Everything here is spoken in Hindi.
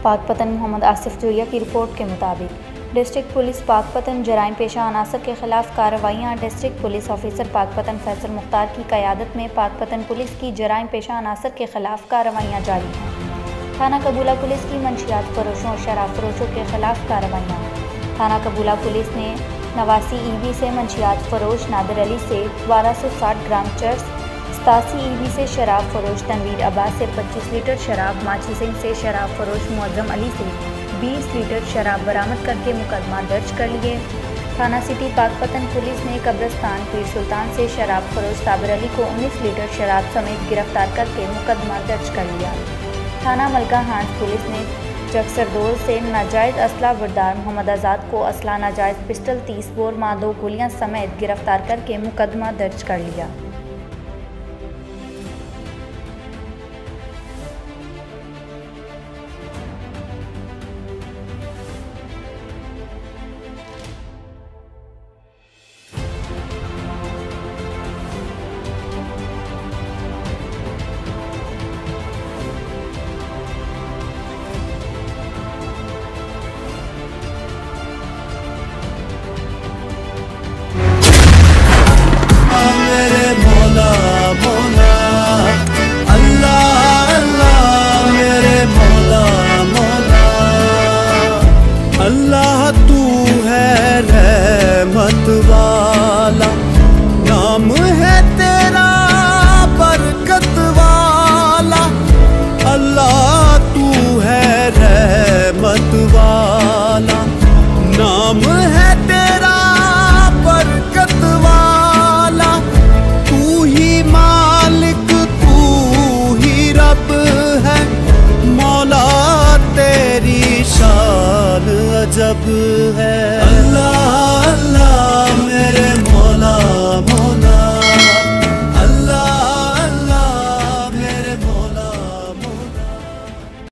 पाकपतन मोहम्मद आसिफ जोया की रिपोर्ट के मुताबिक डिस्ट्रिक्ट पुलिस पाकपतन जराइम पेशा अनासर के खिलाफ कार्रवाइयाँ। District police officer Pakpattan Faisal Mukhtar की क़यादत में पाकपतन पुलिस की जराइम पेशा अनासर के खिलाफ कार्रवाइयाँ जारी हैं। थाना कबूला पुलिस की मंशियात फरोशों और शराब फरोशों के खिलाफ कार्रवाइयाँ। थाना कबूला पुलिस ने 89 ईवी से मंशियात फरोश नादिर अली से 1260 ग्राम चर्स, 87 ईवी से शराब फरोश तनवीर अब्बास से 25 लीटर शराब, माची सिंह से शराब फरोश मुअज्जम अली से 20 लीटर शराब बरामद करके मुकदमा दर्ज कर लिए। थाना सिटी पाकपतन पुलिस ने कब्रस्तान पीर सुल्तान से शराब फरोश ताबिर अली को 19 लीटर शराब समेत गिरफ्तार करके मुकदमा दर्ज कर लिया। थाना मलका हांस पुलिस ने चकसरदोल से नाजायज़ असला बरदार मोहम्मद आज़ाद को असला नाजायज़ पिस्टल 30 बोर माँ 2 गोलियाँ समेत गिरफ्तार करके मुकदमा दर्ज कर लिया। अल्लाह तू है रहमत वाला, नाम है तेरा बरकत वाला। अल्लाह तू है रहमत वाला, नाम है तेरा बरकत वाला। तू ही मालिक तू ही रब है, मौला तेरी शान अजब